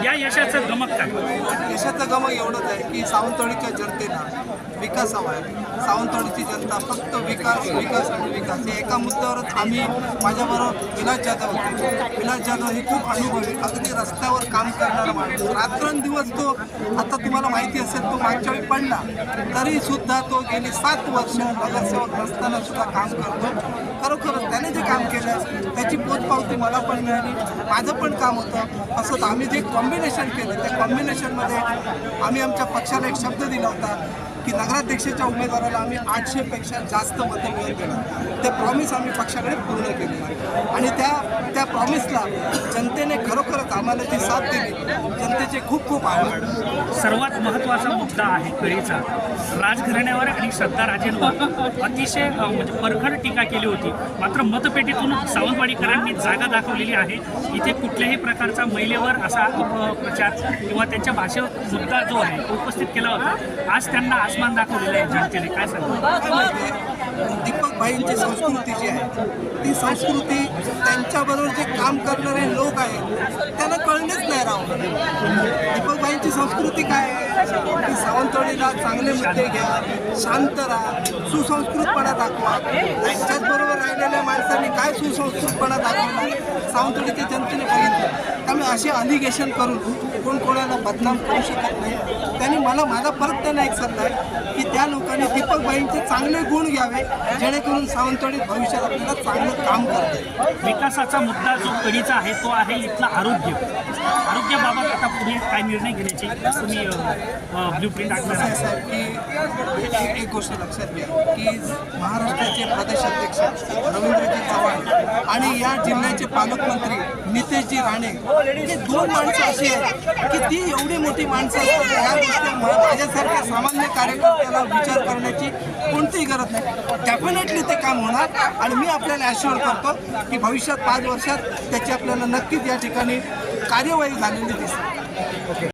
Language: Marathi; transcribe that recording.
या यशाचं गमक काय? यशाचं गमक एवढंच आहे की सावंतवाडीच्या जनतेला विकास हवा आहे. सावंतवाडीची जनता फक्त विकास विकास आणि विकास या एका मुद्द्यावरच आम्ही माझ्याबरोबर विलास जाधव होते. विलास जाधव हे खूप अनुभवी अगदी रस्त्यावर काम करणारा माणूस. रात्रंदिवस तो आता तुम्हाला माहिती असेल तो मागच्या वेळी पडला तरीसुद्धा तो गेली 7 वर्ष नगरसेवक नसताना सुद्धा काम करतो. खरोखरच त्याने जे काम केलं त्याची पोचपावती मला पण मिळाली. माझं पण काम होतं. असंच आम्ही जे कॉम्बिनेशन केलं त्या कॉम्बिनेशनमध्ये आम्ही आमच्या पक्षाला एक शब्द दिला होता की नगराध्यक्षाच्या उमेदवाराला आम्ही 800पेक्षा जास्त मतं मिळवून देणार. ते प्रॉमिस आम्ही पक्षाकडे पूर्ण केली आणि त्या प्रॉमिसला जनतेने खरोखरच आम्हाला जी साथ दिली जनतेचे खूप खूप आभार. सर्वात महत्त्वाचा मुद्दा आहे कळीचा. राजघराण्यावर आणि श्रद्धा राजेंवर अतिशय म्हणजे परखड टीका केली होती. मात्र मतपेटीतून सावंतवाडीकरांनी जागा दाखवलेली आहे. इथे कुठल्याही प्रकारचा महिलेवर असा अपप्रचार किंवा त्यांच्या भाषेवर मुद्दा जो आहे तो उपस्थित केला होता. आज त्यांना आसमान दाखवलेलं आहे जनतेने. काय सांगतो? दीपक भाईंची संस्कृती जी आहे ती संस्कृती त्यांच्याबरोबर जे काम करणारे लोक आहेत त्यांना कळणेच नाही राहू. दीपक भाईंची संस्कृती काय आहे की सावंतवाडीला चांगले मुद्दे घ्या, शांत राहा, सुसंस्कृतपणा दाखवा. त्यांच्याचबरोबर राहिलेल्या माणसांनी काय सुसंस्कृतपणा दाखवला सावंतवाडीच्या जनतेने बघितलं. त्यामुळे असे अलिगेशन करून कोण कोणाला बदनाम करू शकत नाही. त्यांनी माझा परत त्यांना एक सल्ला आहे की त्या लोकांनी दीपक भाईंचे चांगले गुण घ्यावे जेणेकरून सावंतवाडीत भविष्यात आपल्याला चांगलं काम करता येईल. विकासाचा मुद्दा जो कळीचा आहे तो आहे इथलं आरोग्य. आरोग्याबाबत आता पुढे काय निर्णय घेण्याची तुम्ही ब्ल्यूप्रिंट टाकणार आहे? साहेब की एक गोष्ट लक्षात घ्या की महाराष्ट्राचे प्रदेशाध्यक्ष रवींद्रजी चव्हाण आणि या जिल्ह्याचे पालकमंत्री नितेशजी राणे हे 2 माणसं अशी आहेत की ती एवढी मोठी माणसं असतात. या गोष्टी माझ्यासारख्या सामान्य कार्यकर्त्याला विचार करण्याची कोणतीही गरज नाही. डेफिनेटली ते काम होणार आणि मी आपल्याला ॲश्युअर करतो की भविष्यात 5 वर्षात त्याची आपल्याला नक्कीच या ठिकाणी कार्यवाही झालेली दिसेल.